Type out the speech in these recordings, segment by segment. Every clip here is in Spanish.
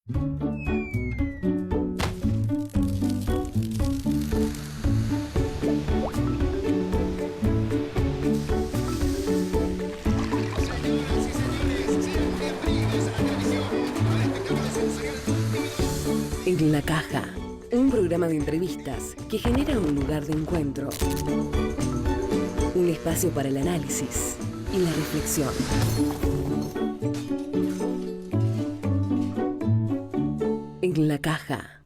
En la Caja, un programa de entrevistas que genera un lugar de encuentro, un espacio para el análisis y la reflexión. En la Caja.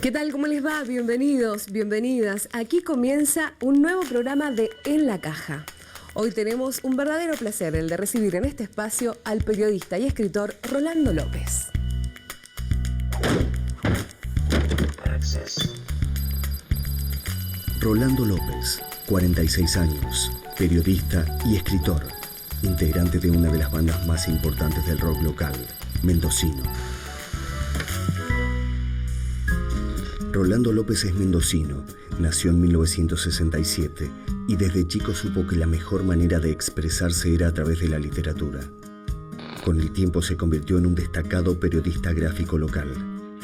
¿Qué tal? ¿Cómo les va? Bienvenidos, bienvenidas. Aquí comienza un nuevo programa de En la Caja. Hoy tenemos un verdadero placer el de recibir en este espacio al periodista y escritor Rolando López. Rolando López, 46 años, periodista y escritor, integrante de una de las bandas más importantes del rock local, Mendocino. Rolando López es mendocino, nació en 1967 y desde chico supo que la mejor manera de expresarse era a través de la literatura. Con el tiempo se convirtió en un destacado periodista gráfico local.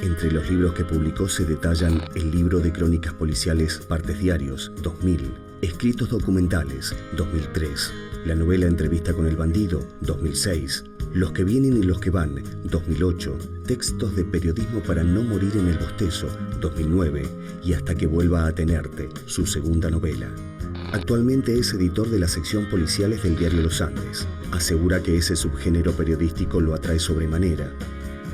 Entre los libros que publicó se detallan el libro de crónicas policiales Partes Diarios, 2000, Escritos Documentales, 2003, la novela Entrevista con el Bandido, 2006, Los que vienen y los que van, 2008, Textos de periodismo para no morir en el bostezo, 2009, y Hasta que vuelva a tenerte, su segunda novela. Actualmente es editor de la sección Policiales del diario Los Andes. Asegura que ese subgénero periodístico lo atrae sobremanera.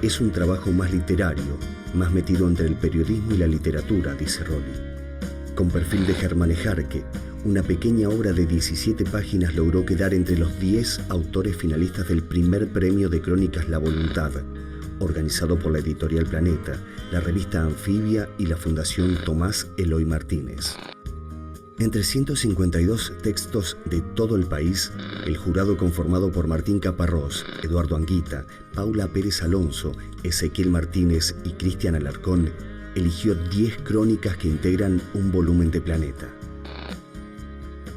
Es un trabajo más literario, más metido entre el periodismo y la literatura, dice Rolly. Con perfil de Germán Ejarque, una pequeña obra de 17 páginas logró quedar entre los 10 autores finalistas del primer premio de crónicas La Voluntad, organizado por la editorial Planeta, la revista Anfibia y la Fundación Tomás Eloy Martínez. Entre 152 textos de todo el país, el jurado conformado por Martín Caparrós, Eduardo Anguita, Paula Pérez Alonso, Ezequiel Martínez y Cristian Alarcón eligió 10 crónicas que integran un volumen de Planeta.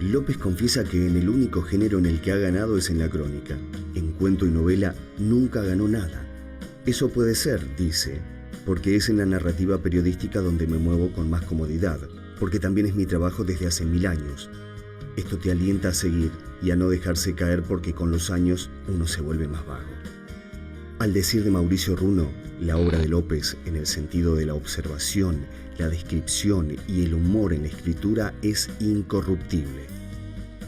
López confiesa que en el único género en el que ha ganado es en la crónica. En cuento y novela nunca ganó nada. Eso puede ser, dice, porque es en la narrativa periodística donde me muevo con más comodidad, porque también es mi trabajo desde hace 1000 años. Esto te alienta a seguir y a no dejarse caer porque con los años uno se vuelve más vago. Al decir de Mauricio Runo, la obra de López, en el sentido de la observación, la descripción y el humor en la escritura, es incorruptible.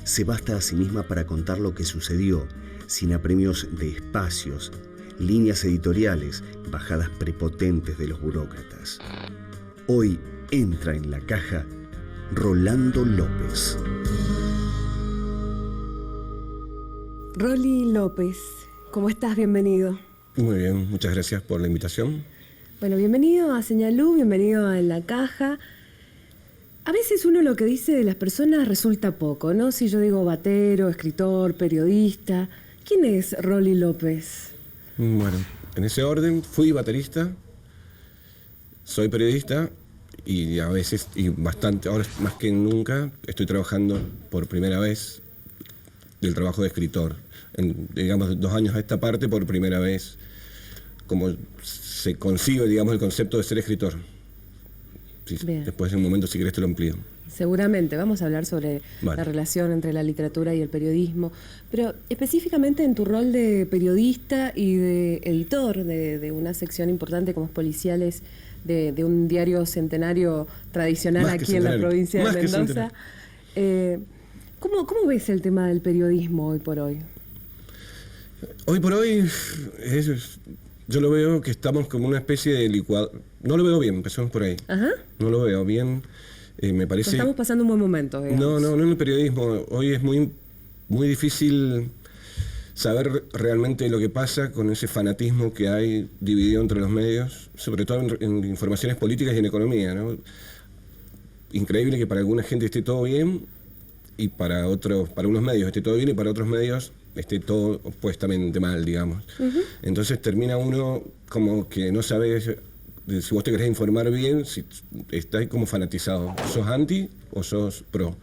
Se basta a sí misma para contar lo que sucedió, sin apremios de espacios, líneas editoriales, bajadas prepotentes de los burócratas. Hoy entra en la caja Rolando López. Rolly López, ¿cómo estás? Bienvenido. Muy bien, muchas gracias por la invitación. Bueno, bienvenido a Señalú, bienvenido a En la Caja. A veces uno lo que dice de las personas resulta poco, ¿no? Si yo digo batero, escritor, periodista, ¿quién es Rolly López? Bueno, en ese orden, fui baterista, soy periodista y a veces, y bastante, ahora más que nunca, estoy trabajando por primera vez del trabajo de escritor. En, digamos, 2 años a esta parte, por primera vez, como se concibe, digamos, el concepto de ser escritor. Sí, después en un momento, si querés, te lo amplío. Seguramente, vamos a hablar sobre la relación entre la literatura y el periodismo, pero específicamente en tu rol de periodista y de editor de una sección importante como es Policiales, de un diario centenario tradicional aquí en la provincia de Mendoza. ¿Cómo ves el tema del periodismo hoy por hoy? Hoy por hoy, yo lo veo que estamos como una especie de licuado. No lo veo bien, empezamos por ahí. Ajá. No lo veo bien. Me parece... Estamos pasando un buen momento, digamos. No en el periodismo. Hoy es muy difícil saber realmente lo que pasa con ese fanatismo que hay dividido entre los medios, sobre todo en informaciones políticas y en economía, ¿no? Increíble que para alguna gente esté todo bien y para unos medios esté todo bien y para otros medios esté todo opuestamente mal, digamos. Uh-huh. Entonces termina uno como que no sabe si vos te querés informar bien, si estás como fanatizado. ¿Sos anti o sos pro?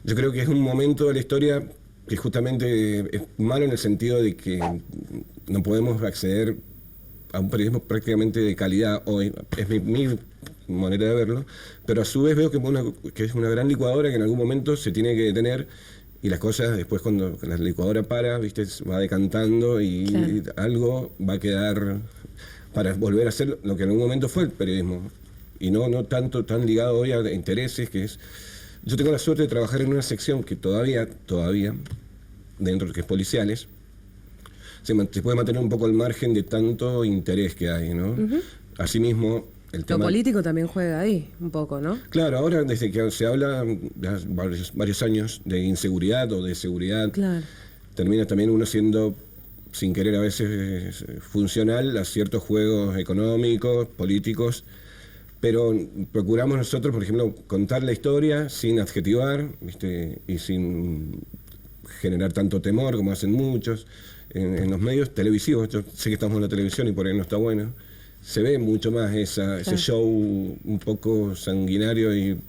Yo creo que es un momento de la historia que justamente es malo en el sentido de que no podemos acceder a un periodismo prácticamente de calidad hoy, es mi manera de verlo, pero a su vez veo que es una gran licuadora que en algún momento se tiene que detener y las cosas después cuando la licuadora para, ¿viste? Va decantando y claro, algo va a quedar para volver a hacer lo que en algún momento fue el periodismo y no tanto tan ligado hoy a intereses que es... Yo tengo la suerte de trabajar en una sección que todavía, dentro de que es policiales, se puede mantener un poco al margen de tanto interés que hay, ¿no? Uh-huh. Asimismo, el tema... Lo político también juega ahí, un poco, ¿no? Claro, ahora desde que se habla varios años de inseguridad o de seguridad, claro, termina también uno siendo, sin querer a veces, funcional a ciertos juegos económicos, políticos, pero procuramos nosotros, por ejemplo, contar la historia sin adjetivar, ¿viste? Y sin generar tanto temor como hacen muchos en los medios televisivos. Yo sé que estamos en la televisión y por ahí no está bueno. Se ve mucho más ese show un poco sanguinario y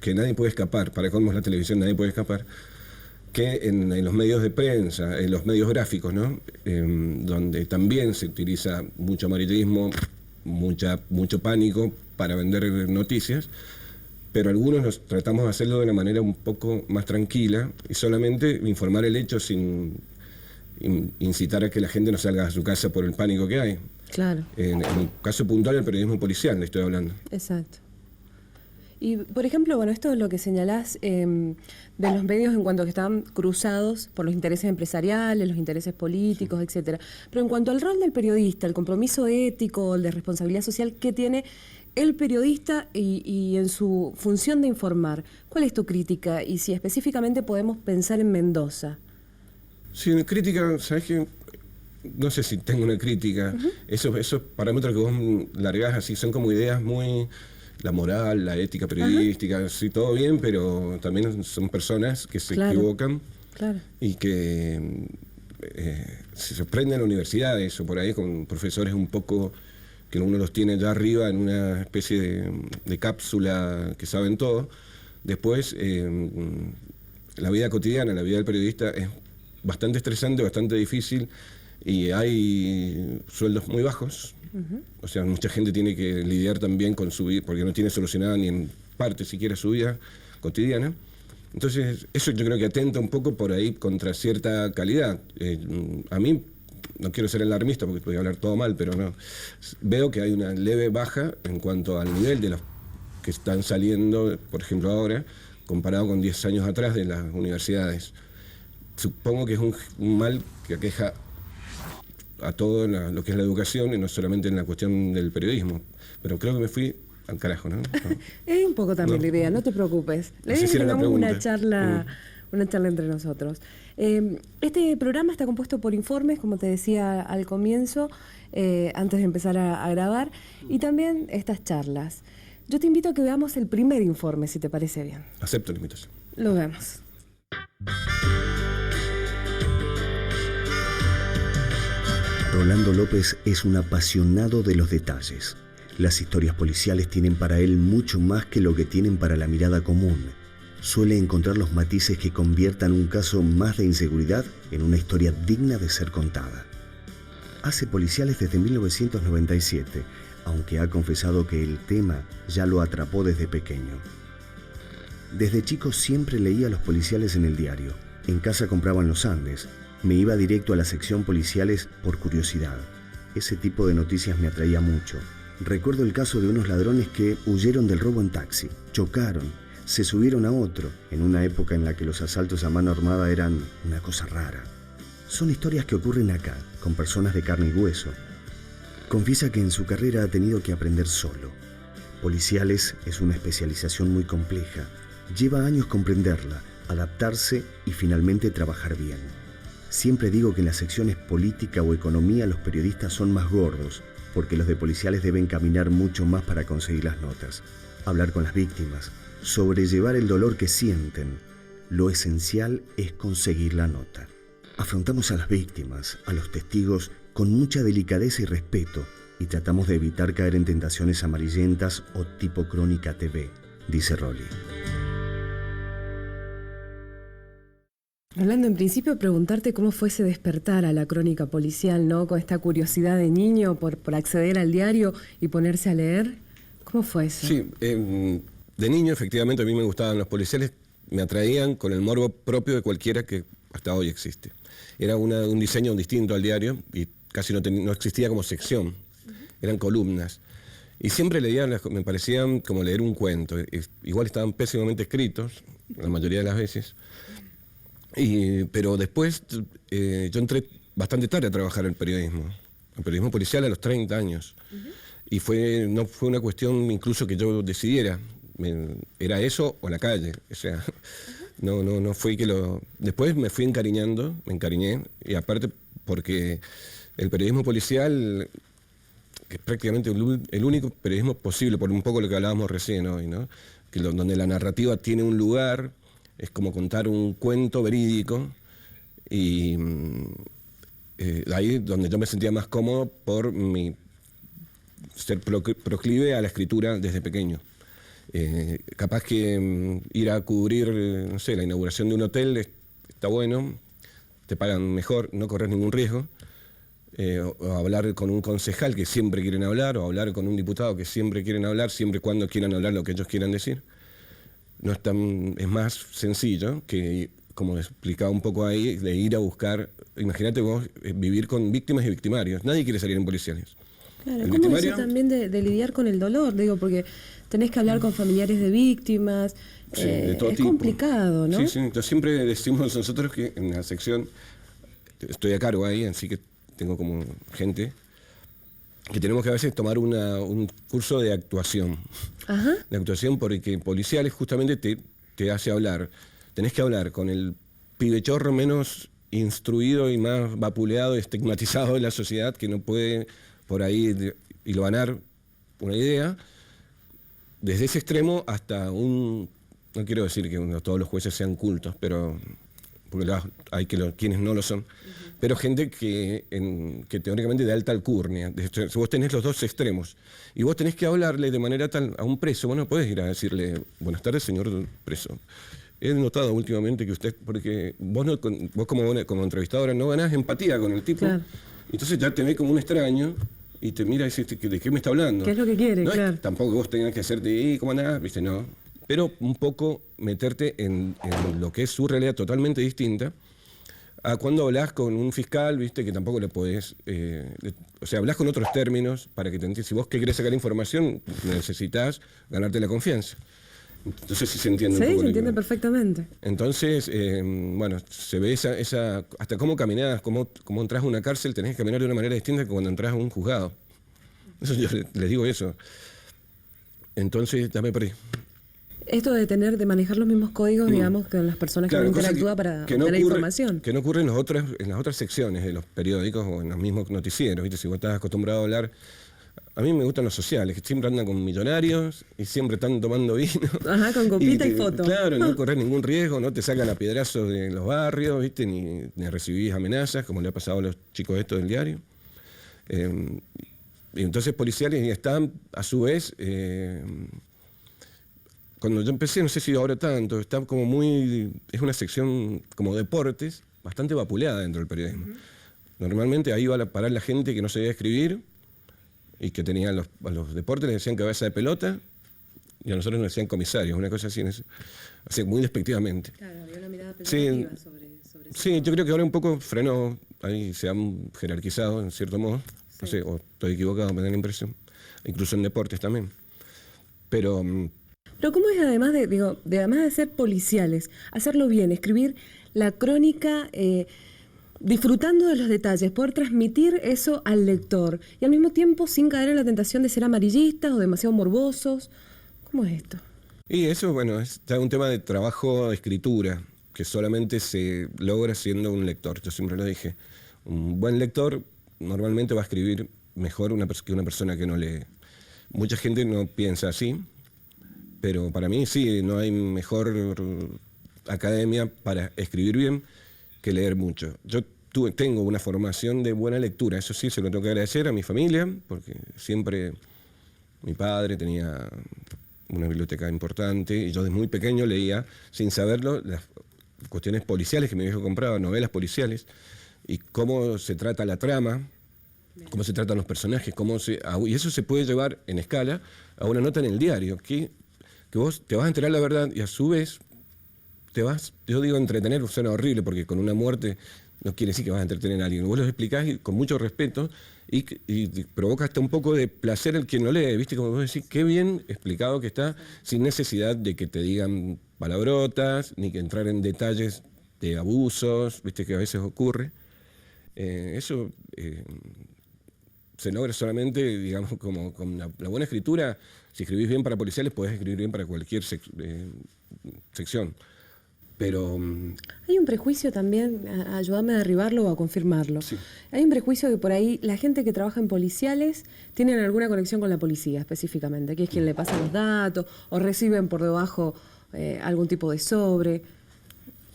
que nadie puede escapar, para colmos la televisión nadie puede escapar, que en los medios de prensa, en los medios gráficos, ¿no? Donde también se utiliza mucho amarillismo, mucho pánico para vender noticias, pero algunos tratamos de hacerlo de una manera un poco más tranquila y solamente informar el hecho sin incitar a que la gente no salga a su casa por el pánico que hay. Claro. En el caso puntual del periodismo policial, le estoy hablando. Exacto. Y, por ejemplo, bueno, esto es lo que señalás de los medios en cuanto a que están cruzados por los intereses empresariales, los intereses políticos, sí, etcétera. Pero en cuanto al rol del periodista, el compromiso ético, el de responsabilidad social que tiene el periodista y en su función de informar, ¿cuál es tu crítica? Y si específicamente podemos pensar en Mendoza. Sí, una crítica, ¿sabes qué? No sé si tengo una crítica. Uh-huh. Esos parámetros que vos largás así son como ideas muy... La moral, la ética periodística, uh-huh, sí, todo bien, pero también son personas que se equivocan, claro, y que se sorprenden en la universidad, eso por ahí, con profesores un poco que uno los tiene allá arriba en una especie de cápsula que saben todo. Después, la vida cotidiana, la vida del periodista es bastante estresante, bastante difícil, y hay sueldos muy bajos. Uh-huh. O sea, mucha gente tiene que lidiar también con su vida, porque no tiene solucionada ni en parte siquiera su vida cotidiana. Entonces, eso yo creo que atenta un poco por ahí contra cierta calidad. A mí, no quiero ser alarmista porque voy a hablar todo mal, pero no. Veo que hay una leve baja en cuanto al nivel de los que están saliendo, por ejemplo ahora, comparado con 10 años atrás de las universidades. Supongo que es un mal que aqueja a todo lo que es la educación y no solamente en la cuestión del periodismo. Pero creo que me fui al carajo, ¿no? Es un poco también la idea, no te preocupes. La idea es que tengamos una charla entre nosotros. Este programa está compuesto por informes, como te decía al comienzo, antes de empezar a grabar, y también estas charlas. Yo te invito a que veamos el primer informe, si te parece bien. Acepto la invitación. Lo vemos. Rolando López es un apasionado de los detalles. Las historias policiales tienen para él mucho más que lo que tienen para la mirada común. Suele encontrar los matices que conviertan un caso más de inseguridad en una historia digna de ser contada. Hace policiales desde 1997, aunque ha confesado que el tema ya lo atrapó desde pequeño. Desde chico siempre leía los policiales en el diario. En casa compraban Los Andes. Me iba directo a la sección policiales por curiosidad. Ese tipo de noticias me atraía mucho. Recuerdo el caso de unos ladrones que huyeron del robo en taxi, chocaron, se subieron a otro, en una época en la que los asaltos a mano armada eran una cosa rara. Son historias que ocurren acá, con personas de carne y hueso. Confiesa que en su carrera ha tenido que aprender solo. Policiales es una especialización muy compleja. Lleva años comprenderla, adaptarse y finalmente trabajar bien. Siempre digo que en las secciones política o economía los periodistas son más gordos, porque los de policiales deben caminar mucho más para conseguir las notas. Hablar con las víctimas, sobrellevar el dolor que sienten. Lo esencial es conseguir la nota. Afrontamos a las víctimas, a los testigos, con mucha delicadeza y respeto, y tratamos de evitar caer en tentaciones amarillentas o tipo crónica TV, dice Rolli. Rolando, en principio preguntarte cómo fue ese despertar a la crónica policial, ¿no? Con esta curiosidad de niño por acceder al diario y ponerse a leer. ¿Cómo fue eso? Sí, de niño efectivamente a mí me gustaban los policiales, me atraían con el morbo propio de cualquiera que hasta hoy existe. Era un diseño distinto al diario y casi no existía como sección, eran columnas. Y siempre leía, me parecían como leer un cuento. Igual estaban pésimamente escritos, la mayoría de las veces. Pero después yo entré bastante tarde a trabajar en el periodismo policial a los 30 años. Y no fue una cuestión incluso que yo decidiera. Era eso o la calle. O sea, no fue que Después me fui encariñando, me encariñé, y aparte porque el periodismo policial, que es prácticamente el único periodismo posible, por un poco lo que hablábamos recién hoy, ¿no? Donde la narrativa tiene un lugar, es como contar un cuento verídico, y ahí donde yo me sentía más cómodo por mi ser proclive a la escritura desde pequeño. Capaz que ir a cubrir, no sé, la inauguración de un hotel está bueno, te pagan mejor, no corres ningún riesgo. O hablar con un concejal que siempre quieren hablar, o hablar con un diputado que siempre quieren hablar, siempre y cuando quieran hablar lo que ellos quieran decir. No es más sencillo que, como explicaba un poco ahí, de ir a buscar. Imagínate vos vivir con víctimas y victimarios. Nadie quiere salir en policiales. Claro, ¿cómo eso también de lidiar con el dolor? Digo, porque tenés que hablar con familiares de víctimas. Sí, de todo es tipo. Complicado, ¿no? Sí. Entonces siempre decimos nosotros que en la sección, estoy a cargo ahí, así que tengo como gente, que tenemos que a veces tomar un curso de actuación. Ajá. De actuación, porque policiales justamente te hace hablar. Tenés que hablar con el pibe chorro menos instruido y más vapuleado y estigmatizado de la sociedad, que no puede por ahí hilvanar una idea, desde ese extremo hasta no quiero decir que todos los jueces sean cultos, pero porque hay quienes no lo son, pero gente que teóricamente de alta alcurnia. Vos tenés los dos extremos y vos tenés que hablarle de manera tal a un preso. Vos no podés ir a decirle, buenas tardes, señor preso. He notado últimamente que usted, porque vos como entrevistadora no ganás empatía con el tipo, claro. Entonces ya te ve como un extraño y te mira y dice, ¿de qué me está hablando? ¿Qué es lo que quiere? No claro. Es que tampoco vos tengas que hacerte, ¿cómo andás? ¿Viste? No. Pero un poco meterte en lo que es su realidad totalmente distinta a cuando hablas con un fiscal, viste, que tampoco le podés, o sea, hablas con otros términos para que te entiendas. Si vos que querés sacar información, necesitas ganarte la confianza. Entonces sí se entiende un poco. Sí, se entiende perfectamente. Entonces, bueno, se ve hasta cómo caminás, cómo entras a una cárcel, tenés que caminar de una manera distinta que cuando entras a un juzgado. Eso yo les digo eso. Entonces, ya me perdí. Esto de manejar los mismos códigos, digamos, con las personas que uno interactúa para obtener información. Que no ocurre en las otras secciones de los periódicos o en los mismos noticieros, ¿viste? Si vos estás acostumbrado a hablar. A mí me gustan los sociales, que siempre andan con millonarios y siempre están tomando vino. Ajá, con copita y foto. Claro, no corres ningún riesgo, no te sacan a piedrazos de los barrios, ¿viste? Ni recibís amenazas, como le ha pasado a los chicos estos del diario. Y entonces policiales están, a su vez, cuando yo empecé, no sé si ahora tanto, está como es una sección como deportes, bastante vapuleada dentro del periodismo. Normalmente ahí iba a parar la gente que no sabía escribir, y que tenían a los deportes les decían cabeza de pelota, y a nosotros nos decían comisarios, una cosa así muy despectivamente. Claro, había una mirada peyorativa sobre sí, yo creo que ahora un poco frenó, ahí se han jerarquizado en cierto modo, sí. No sé, o estoy equivocado, me da la impresión, incluso en deportes también. Pero ¿cómo es además de ser policiales, hacerlo bien, escribir la crónica disfrutando de los detalles, poder transmitir eso al lector y al mismo tiempo sin caer en la tentación de ser amarillistas o demasiado morbosos? ¿Cómo es esto? Y eso, bueno, es un tema de trabajo de escritura que solamente se logra siendo un lector. Yo siempre lo dije. Un buen lector normalmente va a escribir mejor que una persona que no lee. Mucha gente no piensa así, pero para mí sí, no hay mejor academia para escribir bien que leer mucho. Yo tengo una formación de buena lectura, eso sí, se lo tengo que agradecer a mi familia, porque siempre mi padre tenía una biblioteca importante y yo desde muy pequeño leía, sin saberlo, cuestiones policiales que mi viejo compraba, novelas policiales, y cómo se trata la trama, cómo se tratan los personajes, y eso se puede llevar en escala a una nota en el diario, que vos te vas a enterar la verdad y a su vez yo digo entretener, suena horrible porque con una muerte no quiere decir que vas a entretener a alguien. Vos lo explicás con mucho respeto y provoca hasta un poco de placer el quien lo lee, ¿viste? Como vos decís, qué bien explicado que está, sin necesidad de que te digan palabrotas, ni que entrar en detalles de abusos, ¿viste? Que a veces ocurre. Eso se logra solamente, digamos, como con la buena escritura. Si escribís bien para policiales, podés escribir bien para cualquier sección. Pero hay un prejuicio también, ayúdame a derribarlo o a confirmarlo. Sí. Hay un prejuicio que por ahí la gente que trabaja en policiales tienen alguna conexión con la policía específicamente, que es quien le pasa los datos o reciben por debajo algún tipo de sobre.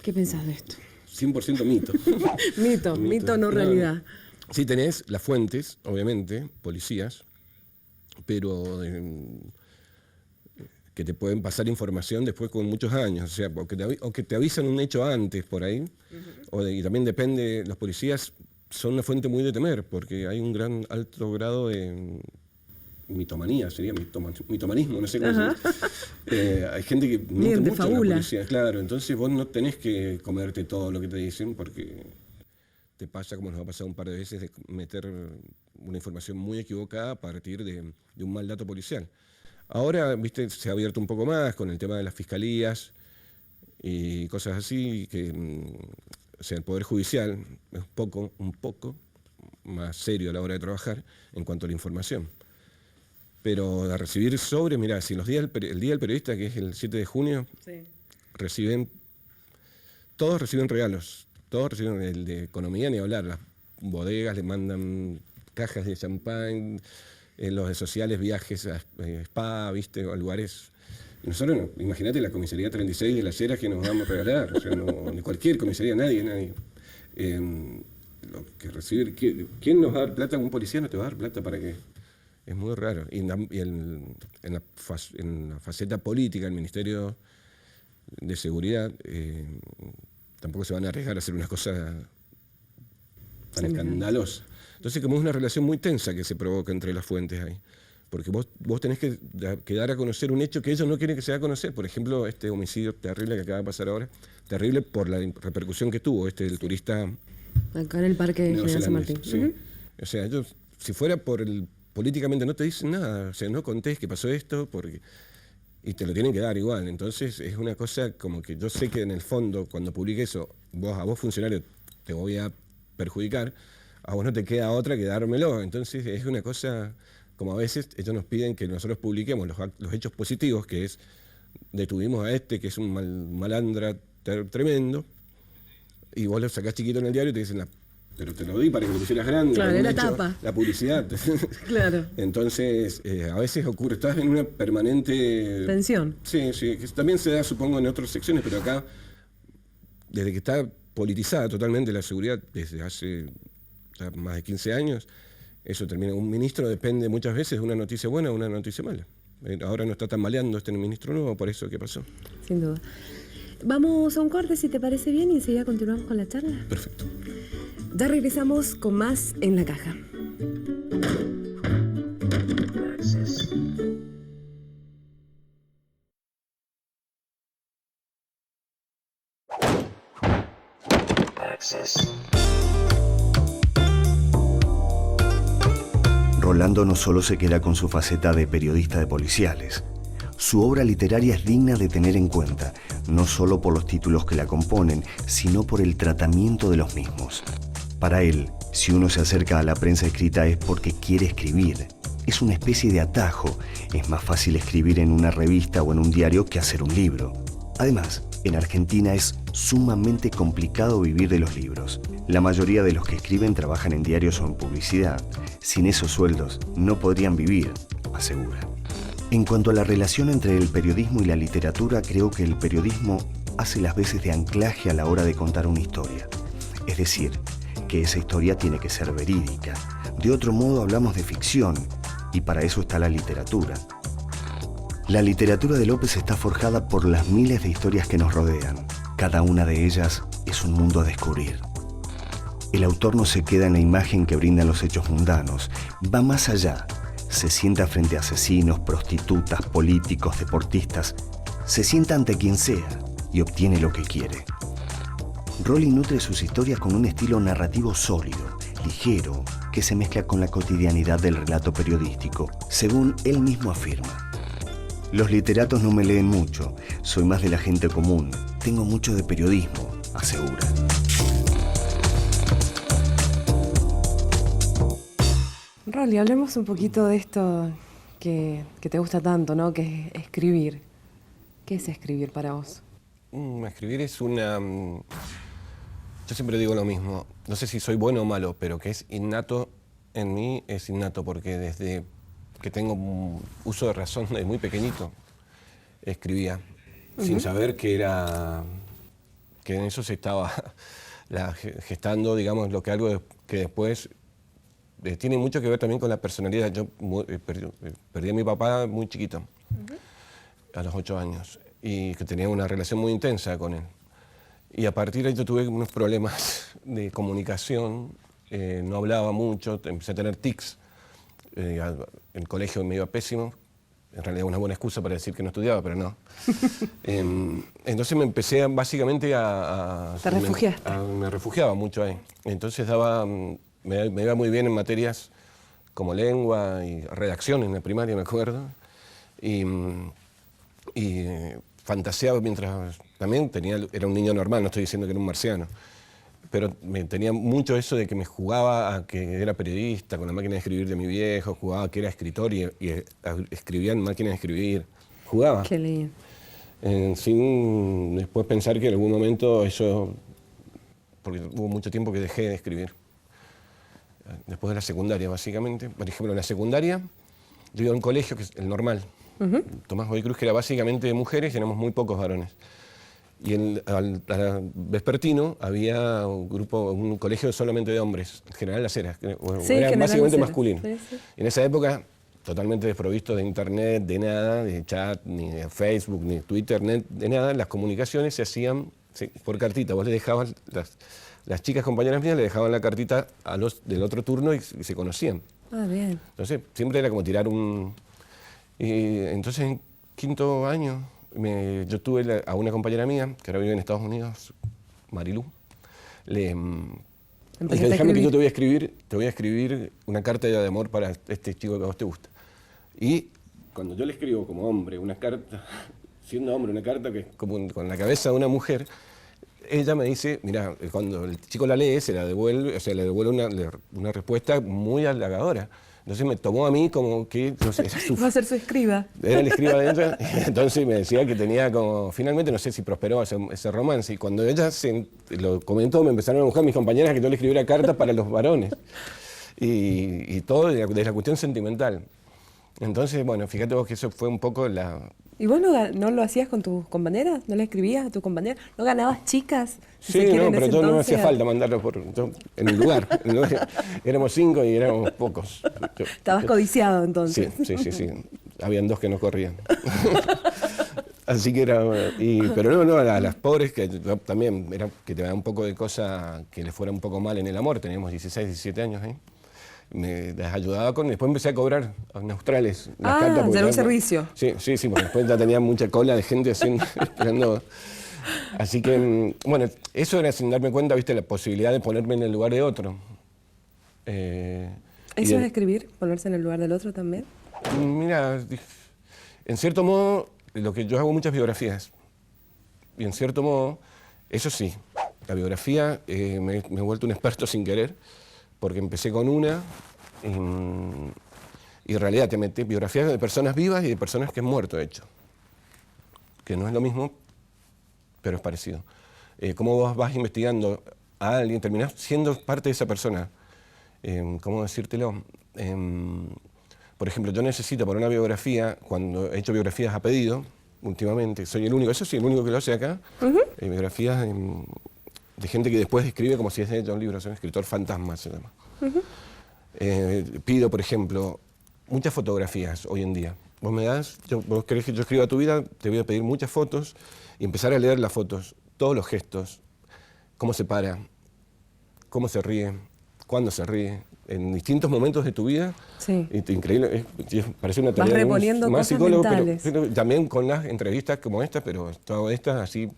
¿Qué pensás de esto? 100% mito. mito, no realidad. Sí tenés las fuentes, obviamente, policías, pero que te pueden pasar información después con muchos años, o sea, o que te avisan un hecho antes por ahí, y también depende, los policías son una fuente muy de temer, porque hay un alto grado de mitomanía, sería mitomanismo, no sé cómo se dice. Hay gente que miente mucho a la policía, claro, entonces vos no tenés que comerte todo lo que te dicen, porque te pasa, como nos ha pasado un par de veces, de meter una información muy equivocada a partir de un mal dato policial. Ahora, viste, se ha abierto un poco más con el tema de las fiscalías y cosas así, que o sea, el Poder Judicial es un poco más serio a la hora de trabajar en cuanto a la información. Pero a recibir sobre, mirá, si el día del periodista, que es el 7 de junio, sí, todos reciben regalos, todos reciben el de economía, ni hablar, las bodegas le mandan cajas de champán, los de sociales, viajes a spa, ¿viste? O a lugares. Y nosotros, no, imagínate la comisaría 36 de Las Heras que nos vamos a regalar, o sea, no, ni cualquier comisaría, nadie. Lo que recibir, ¿quién nos va a dar plata? Un policía no te va a dar plata para qué. Es muy raro. Y en la faceta política, el Ministerio de Seguridad, tampoco se van a arriesgar a hacer una cosa tan escandalosa. Entonces, como es una relación muy tensa que se provoca entre las fuentes ahí. Porque vos tenés que dar a conocer un hecho que ellos no quieren que se dé a conocer. Por ejemplo, este homicidio terrible que acaba de pasar ahora, terrible por la repercusión que tuvo del turista. Acá en el Parque General San Martín. Sí. O sea, ellos, si fuera políticamente no te dicen nada, o sea, no contés que pasó esto, y te lo tienen que dar igual. Entonces, es una cosa como que yo sé que en el fondo, cuando publique eso, a vos funcionario, te voy a perjudicar, a vos no te queda otra que dármelo. Entonces es una cosa, como a veces ellos nos piden que nosotros publiquemos los hechos positivos, que es, detuvimos a que es un malandra tremendo, y vos lo sacás chiquito en el diario y te dicen, pero te lo di para que lo hicieras grande. Claro, era tapa. La publicidad. Claro. Entonces, a veces ocurre, estás en una permanente tensión. Sí, que también se da, supongo, en otras secciones, pero acá, desde que está politizada totalmente la seguridad, desde hace más de 15 años, eso termina. Un ministro depende muchas veces de una noticia buena o una noticia mala. Ahora no está tambaleando ministro nuevo por eso que pasó. Sin duda. Vamos a un corte, si te parece bien, y enseguida continuamos con la charla. Perfecto. Ya regresamos con más En la Caja. Rolando no solo se queda con su faceta de periodista de policiales. Su obra literaria es digna de tener en cuenta, no solo por los títulos que la componen, sino por el tratamiento de los mismos. Para él, si uno se acerca a la prensa escrita es porque quiere escribir. Es una especie de atajo. Es más fácil escribir en una revista o en un diario que hacer un libro. Además, en Argentina es sumamente complicado vivir de los libros. La mayoría de los que escriben trabajan en diarios o en publicidad. Sin esos sueldos no podrían vivir, asegura. En cuanto a la relación entre el periodismo y la literatura, creo que el periodismo hace las veces de anclaje a la hora de contar una historia. Es decir, que esa historia tiene que ser verídica. De otro modo hablamos de ficción, y para eso está la literatura. La literatura de López está forjada por las miles de historias que nos rodean. Cada una de ellas es un mundo a descubrir. El autor no se queda en la imagen que brindan los hechos mundanos, va más allá. Se sienta frente a asesinos, prostitutas, políticos, deportistas. Se sienta ante quien sea y obtiene lo que quiere. Rolli nutre sus historias con un estilo narrativo sólido, ligero, que se mezcla con la cotidianidad del relato periodístico, según él mismo afirma. Los literatos no me leen mucho, soy más de la gente común, tengo mucho de periodismo, asegura. Rolli, hablemos un poquito de esto que te gusta tanto, ¿no? Que es escribir. ¿Qué es escribir para vos? Escribir es una... Yo siempre digo lo mismo, no sé si soy bueno o malo, pero que es innato en mí, es innato, porque desde que tengo uso de razón, desde muy pequeñito, escribía, sin saber que en eso se estaba gestando, digamos, algo que después tiene mucho que ver también con la personalidad. Yo perdí a mi papá muy chiquito, a los 8 años, y que tenía una relación muy intensa con él. Y a partir de ahí yo tuve unos problemas de comunicación, no hablaba mucho, empecé a tener tics. El colegio me iba pésimo, en realidad una buena excusa para decir que no estudiaba, pero no. Entonces me empecé básicamente ¿Te refugiaste? Me refugiaba mucho ahí. Entonces me iba muy bien en materias como lengua y redacción en la primaria, me acuerdo. Y fantaseaba mientras... También era un niño normal, no estoy diciendo que era un marciano, pero tenía mucho eso de que me jugaba a que era periodista con la máquina de escribir de mi viejo, jugaba a que era escritor y escribía en máquina de escribir. Jugaba. Qué lindo. Sin después pensar que en algún momento eso... Porque hubo mucho tiempo que dejé de escribir. Después de la secundaria, básicamente. Por ejemplo, en la secundaria, yo iba a un colegio que es el normal. Tomás Godoy Cruz, que era básicamente de mujeres y éramos muy pocos varones. Y al vespertino había un colegio solamente de hombres, General Las Heras, Sí, era básicamente Las masculino. Sí, sí. Y en esa época, totalmente desprovisto de internet, de nada, de chat, ni de Facebook, ni de Twitter, de nada, las comunicaciones se hacían por cartita. Vos le dejabas, las chicas compañeras mías le dejaban la cartita a los del otro turno y se conocían. Ah, bien. Entonces, siempre era como tirar un... Y entonces, en quinto año, yo tuve a una compañera mía, que ahora vive en Estados Unidos, Marilú, le dije, déjame que yo te voy a escribir una carta de amor para este chico que a vos te gusta. Y cuando yo le escribo como hombre una carta, siendo hombre, una carta que es como con la cabeza de una mujer, ella me dice, mira, cuando el chico la lee, se la devuelve, o sea, le devuelve una respuesta muy halagadora. Entonces me tomó a mí como que, no sé, va a ser su escriba. Era el escriba adentro, entonces me decía que tenía como, finalmente no sé si prosperó ese romance, y cuando ella lo comentó, me empezaron a buscar mis compañeras que yo le escribiera cartas para los varones, y todo de la cuestión sentimental. Entonces, bueno, fíjate vos que eso fue un poco la... ¿Y vos no lo hacías con tus compañeras? ¿No le escribías a tus compañeras? ¿No ganabas chicas? Sí, no, pero yo no me hacía falta mandarlo en un lugar. Éramos 5 y éramos pocos. Estabas codiciado entonces. Sí. Habían 2 que no corrían. Así que era... pero no, a las pobres, que también era que te da un poco de cosa que les fuera un poco mal en el amor. Teníamos 16, 17 años ahí. Me las ayudaba después empecé a cobrar en australes las cartas. ¿Ya era un servicio? Sí, porque después ya tenía mucha cola de gente esperando. Así que, bueno, eso era sin darme cuenta, viste, la posibilidad de ponerme en el lugar de otro. ¿Eso es escribir? ¿Ponerse en el lugar del otro también? Mira, en cierto modo, lo que yo hago muchas biografías. Y en cierto modo, eso sí, la biografía me he vuelto un experto sin querer. Porque empecé con una y en realidad te metí biografías de personas vivas y de personas que han muerto, de hecho. Que no es lo mismo, pero es parecido. Cómo vos vas investigando a alguien, terminás siendo parte de esa persona. ¿Cómo decírtelo? Por ejemplo, yo necesito para una biografía, cuando he hecho biografías a pedido, últimamente, soy el único, eso sí, el único que lo hace acá, biografías... de gente que después escribe como si es de un libro, es un escritor fantasma, se llama. Pido, por ejemplo, muchas fotografías hoy en día. Vos querés que yo escriba tu vida, te voy a pedir muchas fotos y empezar a leer las fotos. todos los gestos, cómo se para, cómo se ríe, cuándo se ríe, en distintos momentos de tu vida. Sí. Increíble, parece una tarea vas reponiendo más cosas psicólogo, mentales. pero también con las entrevistas como esta, pero todas estas así,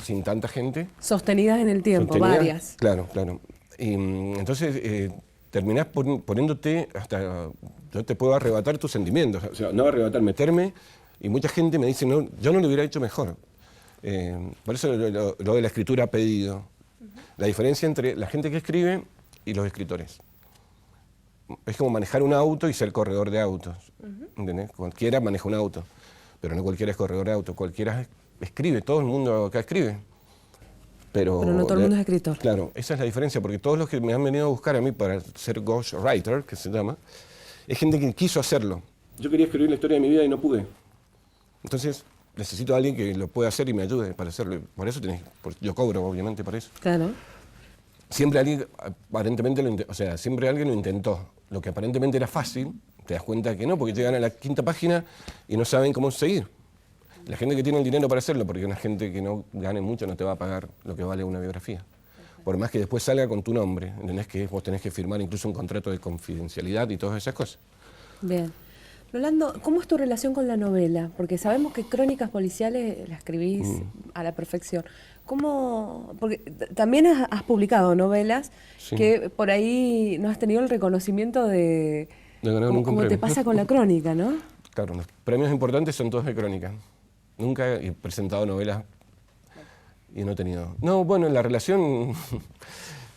sin tanta gente. Sostenidas en el tiempo, varias. Claro, claro. Y entonces terminás poniéndote hasta... Yo te puedo arrebatar tus sentimientos, o sea, no arrebatar, meterme, y mucha gente me dice, no, yo no lo hubiera hecho mejor. Por eso lo de la escritura a pedido. La diferencia entre la gente que escribe y los escritores. Es como manejar un auto y ser corredor de autos. ¿Entendés? Cualquiera maneja un auto, pero no cualquiera es corredor de autos. Cualquiera escribe, todo el mundo acá escribe. Pero no todo el mundo es escritor. Claro, esa es la diferencia, porque todos los que me han venido a buscar a mí para ser ghostwriter, que se llama, es gente que quiso hacerlo. Yo quería escribir la historia de mi vida y no pude. Entonces, necesito a alguien que lo pueda hacer y me ayude para hacerlo. Por eso yo cobro, obviamente, por eso. Claro. Siempre alguien aparentemente siempre alguien lo intentó. Lo que aparentemente era fácil, te das cuenta que no, porque llegan a la 5ª página y no saben cómo seguir. La gente que tiene el dinero para hacerlo, porque una gente que no gane mucho no te va a pagar lo que vale una biografía. Por más que después salga con tu nombre, ¿entendés? Que vos tenés que firmar incluso un contrato de confidencialidad y todas esas cosas. Bien. Rolando, ¿cómo es tu relación con la novela? Porque sabemos que crónicas policiales las escribís a la perfección. ¿Cómo? Porque también has publicado novelas que por ahí no has tenido el reconocimiento de ganar nunca un premio. Como te pasa con la crónica, ¿no? Claro, los premios importantes son todos de crónica. Nunca he presentado novelas y no he tenido... No, bueno, en la relación...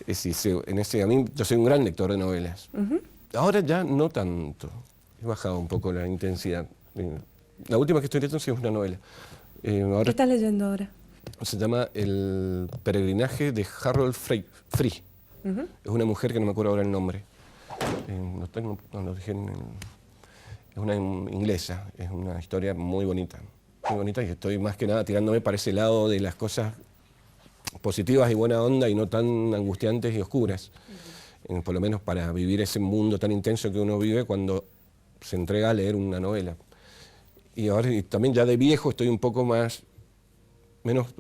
yo soy un gran lector de novelas. Ahora ya no tanto. He bajado un poco la intensidad. La última que estoy leyendo sí es una novela. ¿Qué estás leyendo ahora? Se llama El peregrinaje de Harold Free. Es una mujer que no me acuerdo ahora el nombre. No lo dije es una inglesa. Es una historia muy bonita. Muy bonita, y estoy más que nada tirándome para ese lado de las cosas positivas y buena onda y no tan angustiantes y oscuras. Por lo menos para vivir ese mundo tan intenso que uno vive cuando se entrega a leer una novela. Y ahora también ya de viejo estoy un poco menos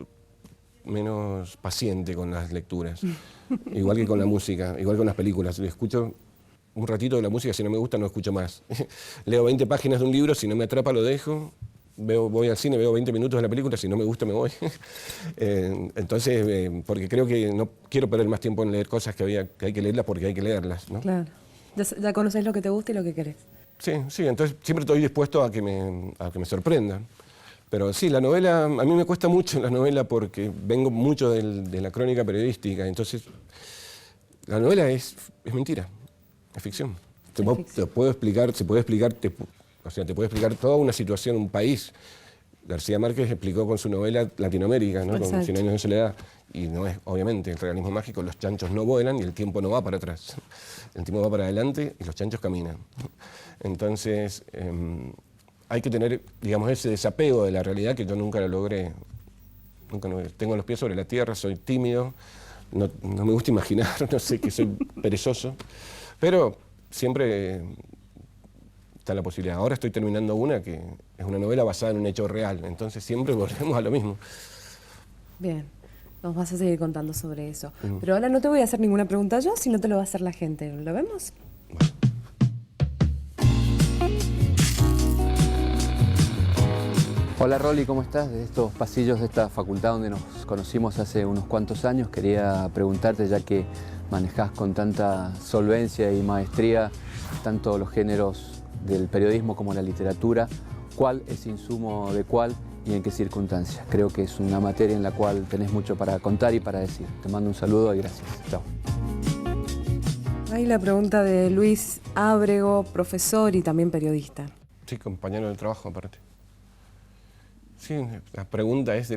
paciente con las lecturas. Igual que con la música, igual que con las películas. Escucho un ratito de la música, si no me gusta no escucho más. Leo 20 páginas de un libro, si no me atrapa lo dejo. Voy al cine, veo 20 minutos de la película, si no me gusta me voy. Entonces, porque creo que no quiero perder más tiempo en leer cosas que hay que leerlas porque hay que leerlas, ¿no? Claro. Ya conoces lo que te gusta y lo que querés. Sí, entonces siempre estoy dispuesto a que me sorprendan. Pero sí, la novela, a mí me cuesta mucho la novela porque vengo mucho de la crónica periodística, entonces la novela es mentira, es ficción. Te puedo explicar, te puede explicar toda una situación, un país. García Márquez explicó con su novela Latinoamérica, ¿no? Con 100 años de soledad. Y no es, obviamente, el realismo mágico, los chanchos no vuelan y el tiempo no va para atrás. El tiempo va para adelante y los chanchos caminan. Entonces, hay que tener, digamos, ese desapego de la realidad que yo nunca lo logré. Tengo los pies sobre la tierra, soy tímido, no me gusta imaginar, no sé, que soy perezoso. Pero siempre está la posibilidad. Ahora estoy terminando una que es una novela basada en un hecho real, entonces siempre volvemos a lo mismo. Bien, nos vas a seguir contando sobre eso. Pero ahora no te voy a hacer ninguna pregunta yo, sino te lo va a hacer la gente. ¿Lo vemos? Bueno. Hola Rolly, ¿cómo estás? De estos pasillos de esta facultad donde nos conocimos hace unos cuantos años, quería preguntarte, ya que manejás con tanta solvencia y maestría tanto los géneros del periodismo como la literatura, ¿cuál es insumo de cuál y en qué circunstancias? Creo que es una materia en la cual tenés mucho para contar y para decir. Te mando un saludo y gracias. Chao. Ahí la pregunta de Luis Ábrego, profesor y también periodista. Sí, compañero de trabajo aparte. Sí, la pregunta es,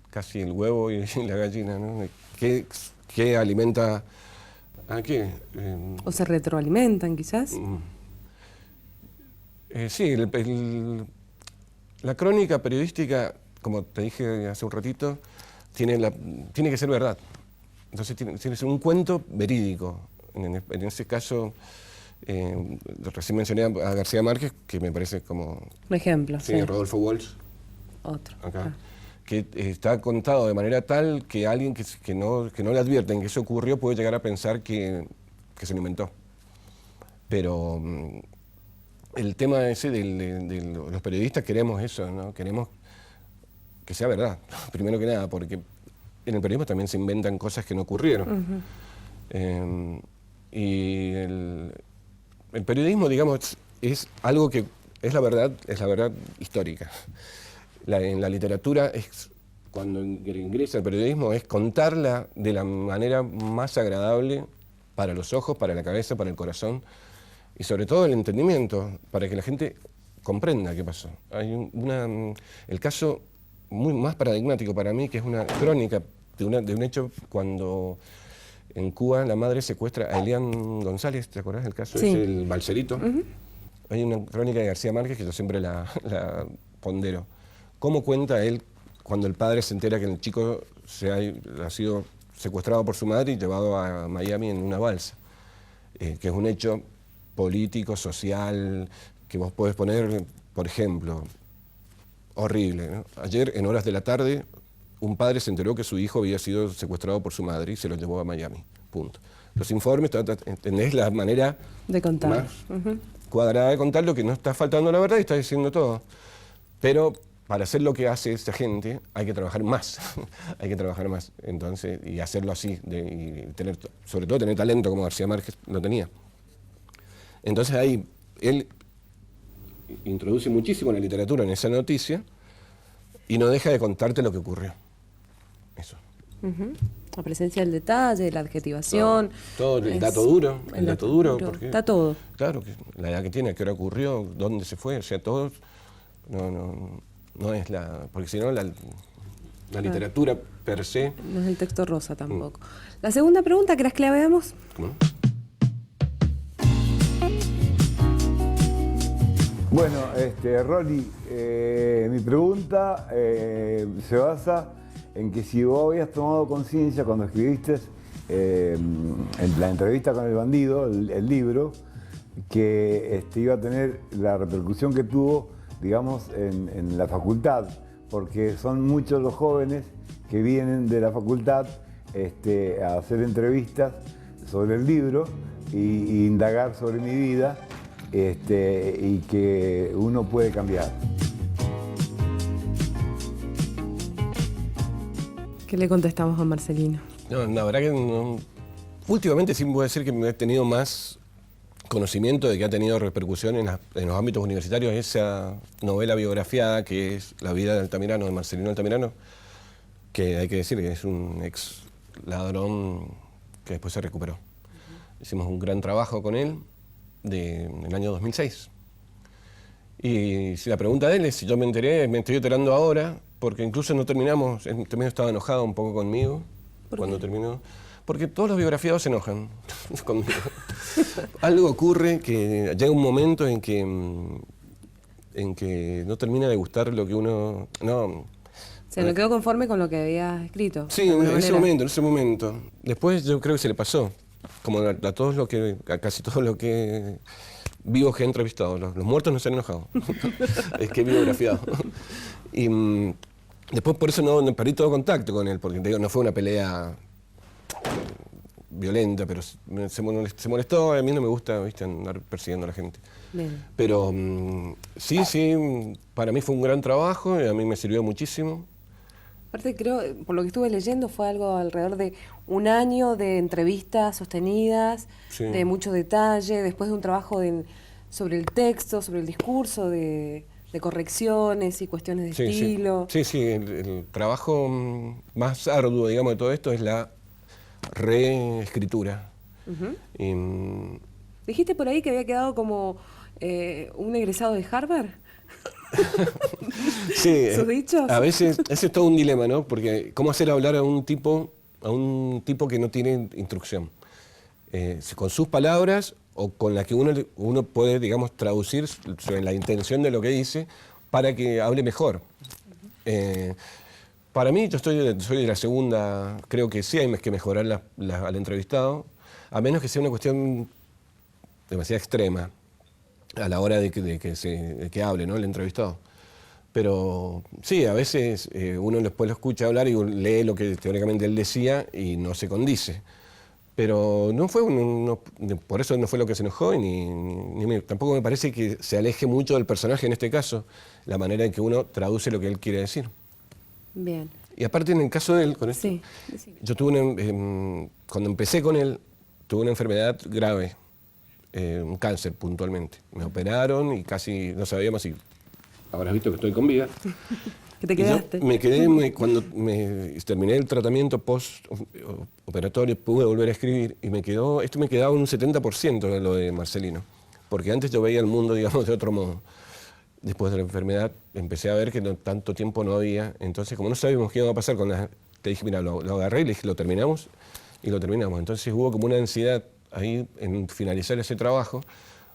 casi el huevo y la gallina, ¿no? ¿Qué alimenta a qué? ¿O se retroalimentan quizás? Sí, la crónica periodística, como te dije hace un ratito, tiene que ser verdad. Entonces tiene que ser un cuento verídico. En ese caso, recién mencioné a García Márquez, que me parece como... Un ejemplo, sí. Rodolfo Walsh. Otro. Acá. que está contado de manera tal que alguien que no le advierten que eso ocurrió puede llegar a pensar que se lo inventó. Pero el tema ese de los periodistas queremos eso, ¿no? Queremos que sea verdad, primero que nada, porque en el periodismo también se inventan cosas que no ocurrieron. Y el periodismo, digamos, es algo que es la verdad histórica. En la literatura, cuando ingresa el periodismo, es contarla de la manera más agradable para los ojos, para la cabeza, para el corazón, y sobre todo el entendimiento, para que la gente comprenda qué pasó. Hay el caso más paradigmático para mí, que es una crónica de un hecho cuando en Cuba la madre secuestra a Elian González, ¿te acordás del caso? Sí. Es el balserito. Hay una crónica de García Márquez que yo siempre la pondero. ¿Cómo cuenta él cuando el padre se entera que el chico ha sido secuestrado por su madre y llevado a Miami en una balsa? Que es un hecho político, social, que vos podés poner, por ejemplo, horrible, ¿no? Ayer, en horas de la tarde, un padre se enteró que su hijo había sido secuestrado por su madre y se lo llevó a Miami. Punto. Los informes, ¿entendés la manera de contar más cuadrada de contarlo, que no está faltando la verdad y está diciendo todo? Pero para hacer lo que hace esta gente hay que trabajar más, hay que trabajar más, entonces, y hacerlo así, y sobre todo tener talento como García Márquez lo tenía. Entonces ahí él introduce muchísimo la literatura en esa noticia y no deja de contarte lo que ocurrió. Eso. La presencia del detalle, la adjetivación. Todo el dato duro. El dato duro. Porque, está todo. Claro, la edad que tiene, a qué hora ocurrió, dónde se fue, o sea, todo. No es porque si no, la literatura per se. No es el texto rosa tampoco. La segunda pregunta, ¿querés que la veamos? ¿Cómo? Bueno, Rolly, mi pregunta se basa en que si vos habías tomado conciencia cuando escribiste en la entrevista con el bandido, el libro, que iba a tener la repercusión que tuvo, digamos, en la facultad, porque son muchos los jóvenes que vienen de la facultad a hacer entrevistas sobre el libro y indagar sobre mi vida, y que uno puede cambiar. ¿Qué le contestamos a Marcelino? No, la verdad que no. Últimamente sí puedo decir que me he tenido más conocimiento de que ha tenido repercusión en los ámbitos universitarios esa novela biografiada que es La vida de Altamirano, de Marcelino Altamirano, que hay que decir que es un ex ladrón que después se recuperó. Hicimos un gran trabajo con él en el año 2006. Y si la pregunta de él es si yo me estoy enterando ahora, porque incluso no terminamos, él también estaba enojado un poco conmigo cuando terminó. Porque todos los biografiados se enojan conmigo. Algo ocurre que llega un momento en que no termina de gustar lo que uno... No quedó conforme con lo que había escrito. Sí, en ese momento. Después yo creo que se le pasó. Como a casi todo lo que vivos que he entrevistado. Los muertos no se han enojado. Es que he biografiado. Y después por eso no perdí todo contacto con él, porque te digo, no fue una pelea violenta, pero se molestó. A mí no me gusta, ¿viste?, andar persiguiendo a la gente. Bien. Pero sí, para mí fue un gran trabajo y a mí me sirvió muchísimo. Aparte, creo, por lo que estuve leyendo, fue algo alrededor de un año de entrevistas sostenidas, Sí. de mucho detalle, después de un trabajo sobre el texto, sobre el discurso, de correcciones y cuestiones de estilo. Sí, el trabajo más arduo, digamos, de todo esto es la reescritura. Dijiste por ahí que había quedado como un egresado de Harvard. Sí, ¿Sus dichos? a veces ese es todo un dilema, ¿no? Porque ¿cómo hacer hablar a un tipo que no tiene instrucción? Con sus palabras o con las que uno puede, digamos, traducir sobre la intención de lo que dice para que hable mejor. Para mí, yo soy de la segunda, creo que sí hay que mejorar al entrevistado, a menos que sea una cuestión demasiado extrema a la hora de que hable, ¿no?, el entrevistado. Pero sí, a veces uno después lo escucha hablar y lee lo que teóricamente él decía y no se condice. Pero no fue por eso no fue lo que se enojó y tampoco me parece que se aleje mucho del personaje en este caso, la manera en que uno traduce lo que él quiere decir. Bien. Y aparte en el caso de él, con esto, Sí. yo tuve cuando empecé con él, tuve una enfermedad grave, un cáncer puntualmente. Me operaron y casi no sabíamos si habrás visto que estoy con vida. ¿Qué te quedaste? Yo me quedé, cuando terminé el tratamiento post-operatorio, pude volver a escribir y esto me quedaba un 70% de lo de Marcelino, porque antes yo veía el mundo, digamos, de otro modo. Después de la enfermedad empecé a ver que tanto tiempo no había, entonces como no sabíamos qué iba a pasar te dije, mira, lo agarré y le dije, lo terminamos, y lo terminamos. Entonces hubo como una ansiedad ahí en finalizar ese trabajo,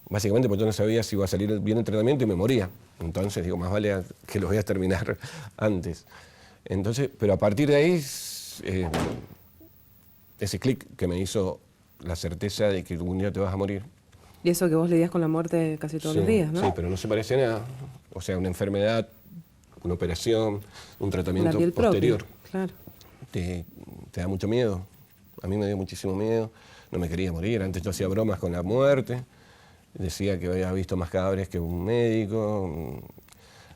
básicamente porque yo no sabía si iba a salir bien el tratamiento y me moría. Entonces digo, más vale que lo voy a terminar antes. Entonces, pero a partir de ahí, ese clic que me hizo la certeza de que un día te vas a morir. Y eso que vos lidias con la muerte casi todos los días, ¿no? Sí, pero no se parece a nada. O sea, una enfermedad, una operación, un tratamiento la piel posterior. Propia, claro. Te da mucho miedo. A mí me dio muchísimo miedo. No me quería morir. Antes yo hacía bromas con la muerte. Decía que había visto más cadáveres que un médico.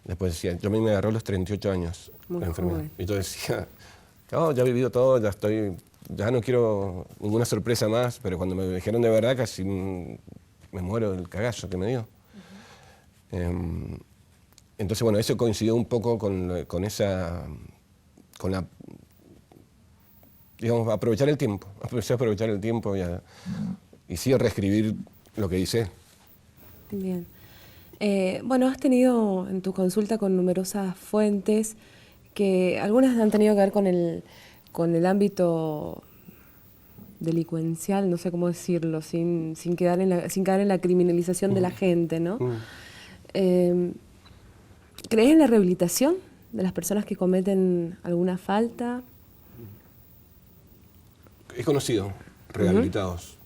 Después decía, yo a mí me agarró a los 38 años Muy la enfermedad. joven. Y yo decía, oh, ya he vivido todo, ya no quiero ninguna sorpresa más, pero cuando me dijeron de verdad casi me muero del cagazo que me dio. Entonces, bueno, eso coincidió un poco con la, digamos, aprovechar el tiempo. Aprovechar el tiempo y sí reescribir lo que dice. Bien. Bueno, has tenido en tu consulta con numerosas fuentes que algunas han tenido que ver con el ámbito delincuencial, no sé cómo decirlo, sin caer en la criminalización de la gente, ¿no? ¿Crees en la rehabilitación de las personas que cometen alguna falta? He conocido rehabilitados.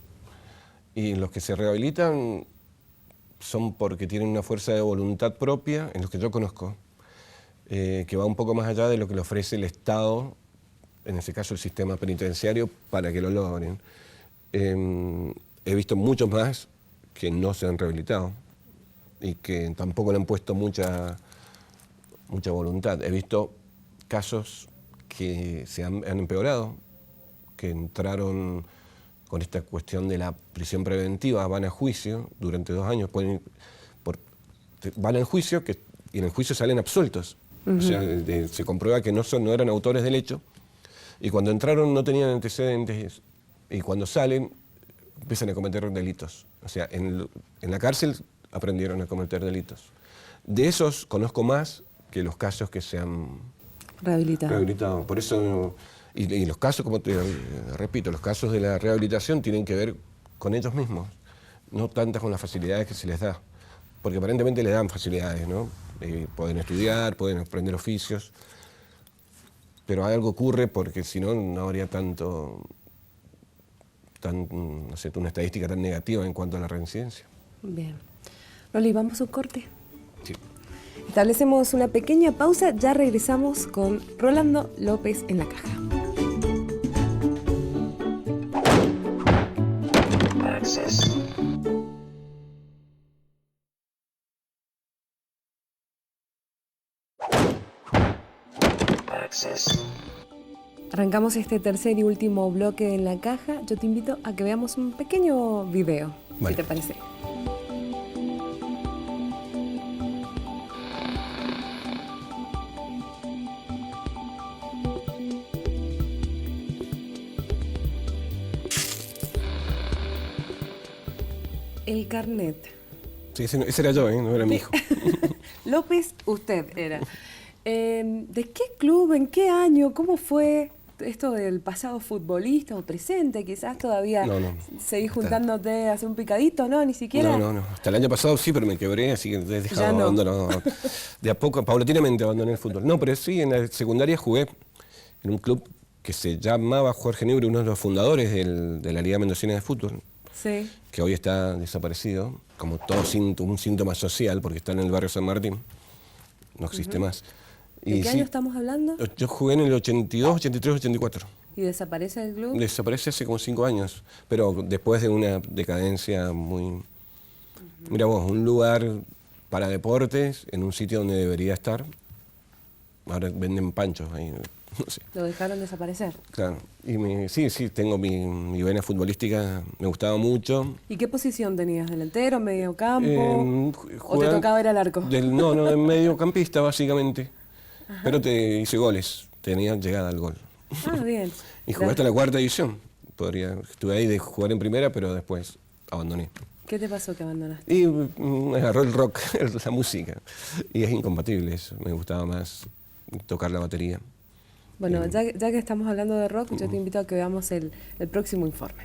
Y los que se rehabilitan son porque tienen una fuerza de voluntad propia, en los que yo conozco, que va un poco más allá de lo que le ofrece el Estado, en ese caso el sistema penitenciario, para que lo logren. He visto muchos más que no se han rehabilitado y que tampoco le han puesto mucha voluntad. He visto casos que se han empeorado, que entraron con esta cuestión de la prisión preventiva, van a juicio durante 2 años, van al juicio y en el juicio salen absueltos. O sea, se comprueba que no eran autores del hecho, y cuando entraron no tenían antecedentes, y cuando salen empiezan a cometer delitos. O sea, en la cárcel aprendieron a cometer delitos. De esos conozco más que los casos que se han rehabilitado. Por eso, y los casos, como te repito, los casos de la rehabilitación tienen que ver con ellos mismos, no tantas con las facilidades que se les da, porque aparentemente les dan facilidades, ¿no? Pueden estudiar, pueden aprender oficios, pero algo ocurre porque si no, no habría no sé, una estadística tan negativa en cuanto a la reincidencia. Bien. Roli, ¿vamos a un corte? Sí. Establecemos una pequeña pausa, ya regresamos con Rolando López en la caja. Access. Access. Arrancamos este tercer y último bloque en la caja. Yo te invito a que veamos un pequeño video, Vale. si te parece. El carnet. Sí, ese era yo, no era mi hijo. López, usted era. ¿De qué club, en qué año, cómo fue esto del pasado futbolista o presente? Quizás todavía No. seguís juntándote a hacer un picadito, ¿no? Ni siquiera. No. Hasta el año pasado sí, pero me quebré, así que he dejado Ya no. abandonado. De a poco, paulatinamente abandoné el fútbol. No, pero sí, en la secundaria jugué en un club que se llamaba Jorge Newbery, uno de los fundadores de la Liga Mendocina de Fútbol, Sí. que hoy está desaparecido, como todo un síntoma social, porque está en el barrio San Martín. no existe más. ¿De qué año estamos hablando? Yo jugué en el 82, 83, 84. ¿Y desaparece el club? Desaparece hace como 5 años, pero después de una decadencia muy... Mira vos, un lugar para deportes en un sitio donde debería estar. Ahora venden panchos ahí, no sé. ¿Lo dejaron desaparecer? Claro. Y sí, tengo mi vena futbolística, me gustaba mucho. ¿Y qué posición tenías? ¿Delantero, mediocampo? ¿O te Jugaba tocaba ir al arco? No, en mediocampista básicamente. Ajá. Pero hice goles, tenía llegada al gol. Ah, bien. Y jugué hasta la 4ª división. Estuve ahí de jugar en primera, pero después abandoné. ¿Qué te pasó que abandonaste? Y me agarró el rock, la música. Y es incompatible eso. Me gustaba más tocar la batería. Bueno, ya que estamos hablando de rock, yo te invito a que veamos el próximo informe.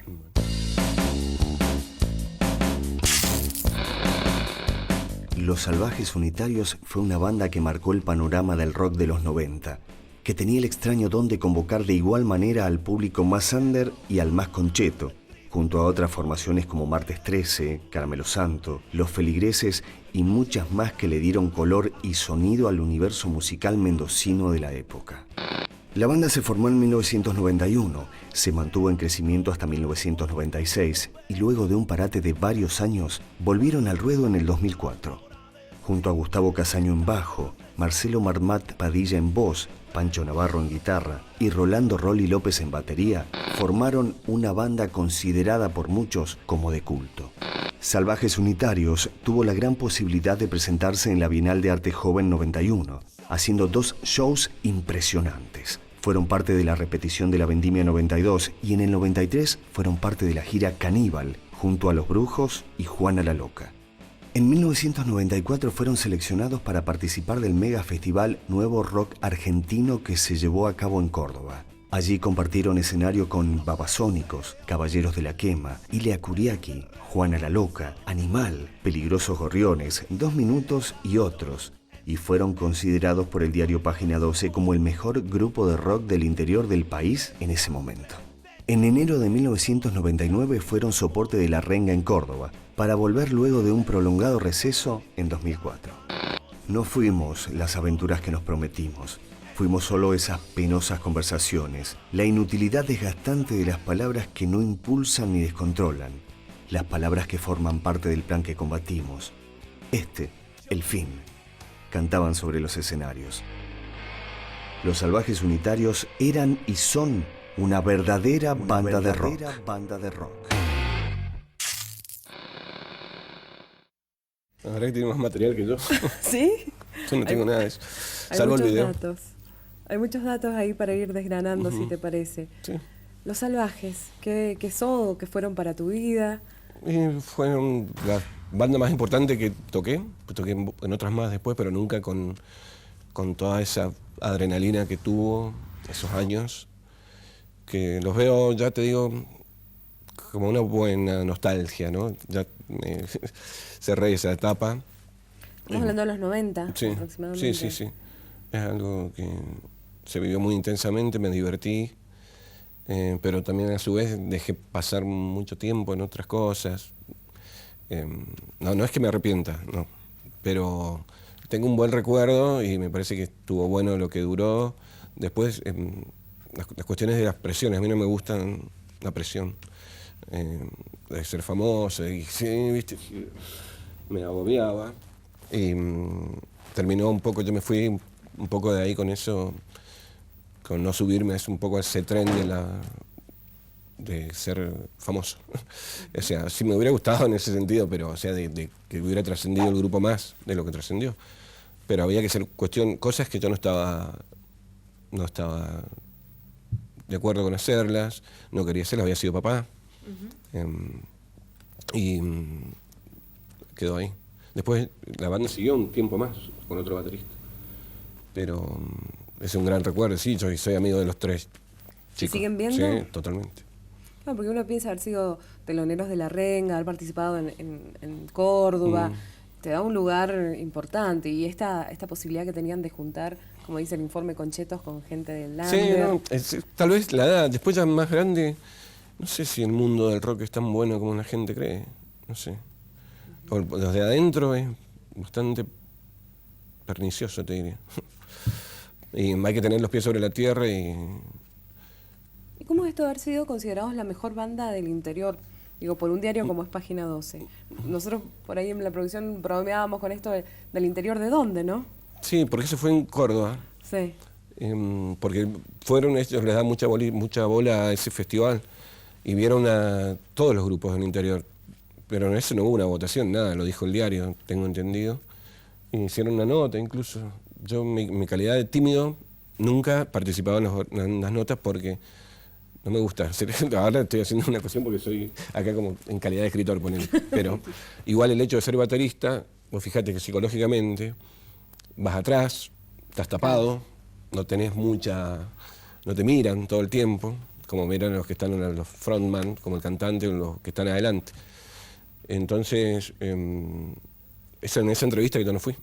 Los Salvajes Unitarios fue una banda que marcó el panorama del rock de los 90, que tenía el extraño don de convocar de igual manera al público más under y al más concheto, junto a otras formaciones como Martes 13, Caramelo Santo, Los Feligreses y muchas más que le dieron color y sonido al universo musical mendocino de la época. La banda se formó en 1991, se mantuvo en crecimiento hasta 1996 y luego de un parate de varios años volvieron al ruedo en el 2004. Junto a Gustavo Casaño en bajo, Marcelo Marmat Padilla en voz, Pancho Navarro en guitarra y Rolando Rolly López en batería, formaron una banda considerada por muchos como de culto. Salvajes Unitarios tuvo la gran posibilidad de presentarse en la Bienal de Arte Joven 91, haciendo 2 shows impresionantes. Fueron parte de la repetición de la Vendimia 92 y en el 93 fueron parte de la gira Caníbal, junto a Los Brujos y Juana la Loca. En 1994 fueron seleccionados para participar del mega festival Nuevo Rock Argentino que se llevó a cabo en Córdoba. Allí compartieron escenario con Babasónicos, Caballeros de la Quema, Ilia Kuriaki, Juana la Loca, Animal, Peligrosos Gorriones, 2 Minutos y otros, y fueron considerados por el diario Página 12 como el mejor grupo de rock del interior del país en ese momento. En enero de 1999 fueron soporte de La Renga en Córdoba, para volver luego de un prolongado receso en 2004. No fuimos las aventuras que nos prometimos, fuimos solo esas penosas conversaciones, la inutilidad desgastante de las palabras que no impulsan ni descontrolan, las palabras que forman parte del plan que combatimos. El fin. Cantaban sobre los escenarios. Los Salvajes Unitarios eran y son una verdadera banda de rock. Ahora que tiene más material que yo. ¿Sí? Yo no tengo nada de eso. Hay Salvo el muchos video. datos. Hay muchos datos ahí para ir desgranando, si te parece. Sí. Los Salvajes, ¿qué son o qué fueron para tu vida? Fueron la banda más importante que toqué en otras más después, pero nunca con toda esa adrenalina que tuvo esos años, que los veo, ya te digo, como una buena nostalgia, ¿no? Ya cerré esa etapa. Estamos hablando de los 90, sí, aproximadamente. Sí. Es algo que se vivió muy intensamente, me divertí, pero también a su vez dejé pasar mucho tiempo en otras cosas. No es que me arrepienta, no, pero tengo un buen recuerdo y me parece que estuvo bueno lo que duró. Después, las cuestiones de las presiones, a mí no me gustan la presión de ser famoso, y sí, viste, me agobiaba y terminó un poco, yo me fui un poco de ahí con eso, con no subirme un poco a ese tren de ser famoso. O sea, sí me hubiera gustado en ese sentido, pero o sea, de que hubiera trascendido el grupo más de lo que trascendió. Pero había que ser cosas que yo no estaba de acuerdo con hacerlas, no quería hacerlas, había sido papá. Y quedó ahí. Después la banda siguió un tiempo más con otro baterista. Pero es un gran recuerdo, sí, yo soy amigo de los 3 chicos. ¿Se siguen viendo? Sí, totalmente. No, porque uno piensa haber sido teloneros de La Renga, haber participado en Córdoba, te da un lugar importante, y esta posibilidad que tenían de juntar, como dice el informe, conchetos con gente del under. Sí, tal vez la edad, después ya más grande, no sé si el mundo del rock es tan bueno como la gente cree, no sé. O los de adentro es bastante pernicioso, te diría. Y hay que tener los pies sobre la tierra ¿Y cómo es esto de haber sido considerados la mejor banda del interior? Digo, por un diario como es Página 12. Nosotros por ahí en la producción bromeábamos con esto del interior de dónde, ¿no? Sí, porque eso fue en Córdoba. Sí. Porque ellos les dan mucha bola a ese festival y vieron a todos los grupos del interior. Pero en eso no hubo una votación, nada, lo dijo el diario, tengo entendido. Y hicieron una nota incluso. Yo, mi calidad de tímido, nunca participaba en las notas porque no me gusta. Ahora estoy haciendo una cuestión porque soy acá como en calidad de escritor, ponele. Pero igual el hecho de ser baterista, vos fijate que psicológicamente vas atrás, estás tapado, no tenés no te miran todo el tiempo, como miran los que están los frontman, como el cantante o los que están adelante. Entonces, en esa entrevista que yo no fui.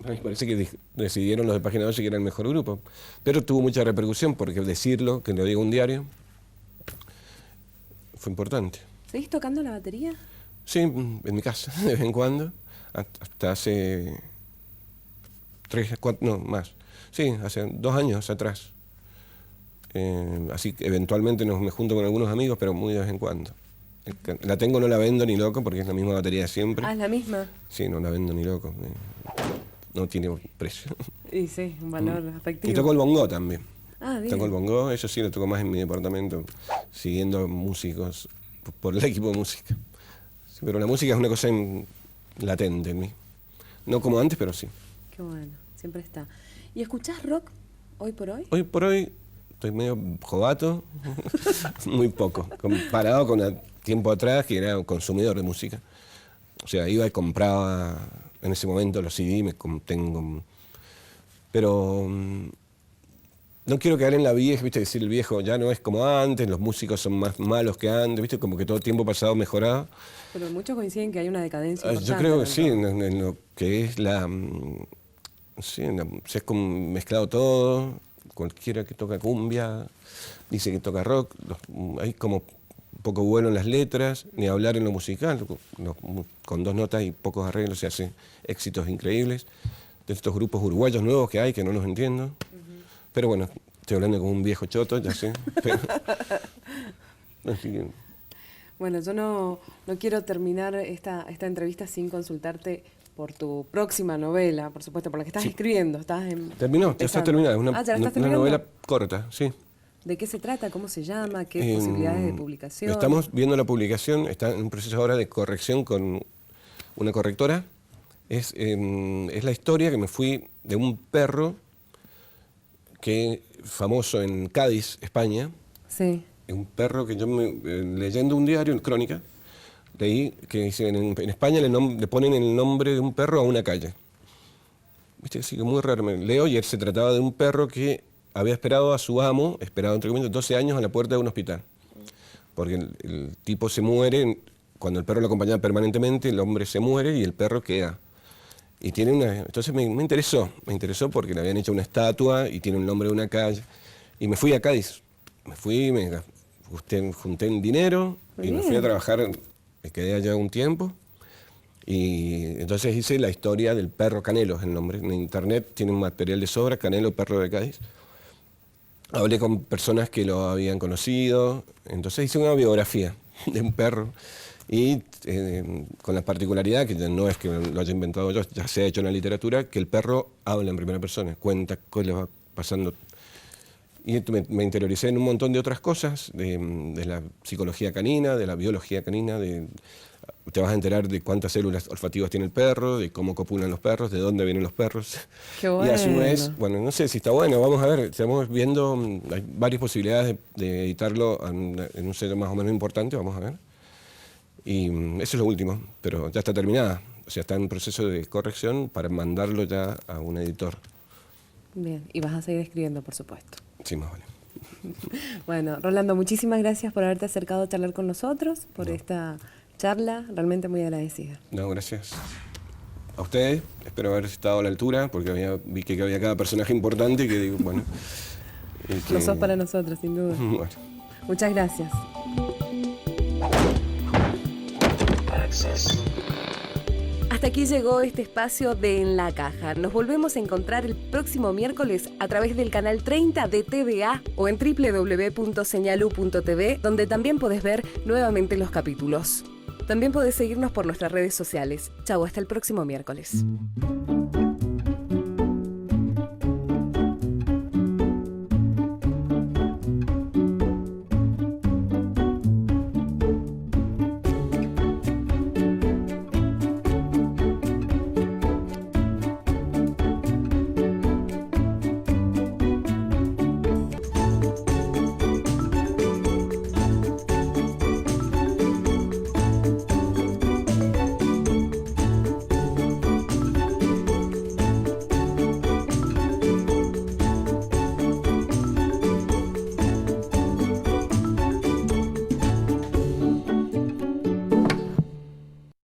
Me parece que decidieron los de Página 12 que era el mejor grupo. Pero tuvo mucha repercusión porque decirlo, que lo diga un diario, fue importante. ¿Seguís tocando la batería? Sí, en mi casa, de vez en cuando. Hasta hace 3, 4, no, más. Sí, hace 2 años atrás. Así que eventualmente me junto con algunos amigos, pero muy de vez en cuando. La tengo, no la vendo ni loco, porque es la misma batería de siempre. Ah, ¿es la misma? Sí, no la vendo ni loco. No tiene precio. Y sí, un valor afectivo. Y toco el bongo también. Ah, bien. Toco el bongo, eso sí lo toco más en mi departamento, siguiendo músicos, por el equipo de música. Sí, pero la música es una cosa latente en mí. No como antes, pero sí. Qué bueno, siempre está. ¿Y escuchás rock hoy por hoy? Hoy por hoy estoy medio jovato, muy poco, comparado con tiempo atrás que era un consumidor de música. O sea, iba y compraba en ese momento los CD, tengo... Pero no quiero quedar en la vieja, viste, decir el viejo ya no es como antes, los músicos son más malos que antes, viste, como que todo el tiempo pasado mejorado. Pero muchos coinciden que hay una decadencia Yo creo que sí, en lo que es se es como mezclado todo, cualquiera que toca cumbia dice que toca rock, hay como poco bueno en las letras, ni hablar en lo musical, con 2 notas y pocos arreglos se hacen éxitos increíbles, de estos grupos uruguayos nuevos que hay, que no los entiendo, pero bueno, estoy hablando como un viejo choto, ya sé, pero... Así que... Bueno, yo no quiero terminar esta entrevista sin consultarte por tu próxima novela, por supuesto, por la que estás escribiendo. Terminó, ya está terminada, es una novela corta, sí. ¿De qué se trata? ¿Cómo se llama? ¿Qué posibilidades de publicación? Estamos viendo la publicación, está en un proceso ahora de corrección con una correctora. Es la historia que me fui de un perro famoso en Cádiz, España. Sí. Un perro que yo, leyendo un diario, en Crónica, leí que dice, en España le ponen el nombre de un perro a una calle. Viste, así que muy raro. Me leo y se trataba de un perro que había esperado a su amo, entre comillas, 12 años a la puerta de un hospital. Porque el tipo se muere, cuando el perro lo acompañaba permanentemente, el hombre se muere y el perro queda. Y tiene entonces me interesó porque le habían hecho una estatua y tiene un nombre de una calle. Y me fui a Cádiz. Me fui, junté el dinero y me fui a trabajar, me quedé allá un tiempo. Y entonces hice la historia del perro Canelo, es el nombre. En internet tiene un material de sobra, Canelo, perro de Cádiz. Hablé con personas que lo habían conocido, entonces hice una biografía de un perro. Y con la particularidad, que no es que lo haya inventado yo, ya se ha hecho en la literatura, que el perro habla en primera persona, cuenta qué le va pasando. Y me interioricé en un montón de otras cosas, de la psicología canina, de la biología canina, te vas a enterar de cuántas células olfativas tiene el perro, de cómo copulan los perros, de dónde vienen los perros. Qué bueno. Y a su vez, bueno, no sé si está bueno, vamos a ver, estamos viendo, hay varias posibilidades de editarlo en un sello más o menos importante, vamos a ver. Y eso es lo último, pero ya está terminada, o sea, está en proceso de corrección para mandarlo ya a un editor. Bien, y vas a seguir escribiendo, por supuesto. Sí, más vale. Bueno, Rolando, muchísimas gracias por haberte acercado a charlar con nosotros, por esta charla, realmente muy agradecida. No, gracias. A ustedes, espero haber estado a la altura, porque vi que había cada personaje importante y que digo, bueno... Lo sos para nosotros, sin duda. Bueno. Muchas gracias. Hasta aquí llegó este espacio de En la Caja. Nos volvemos a encontrar el próximo miércoles a través del canal 30 de TVA o en www.señalu.tv, donde también podés ver nuevamente los capítulos. También podés seguirnos por nuestras redes sociales. Chau, hasta el próximo miércoles.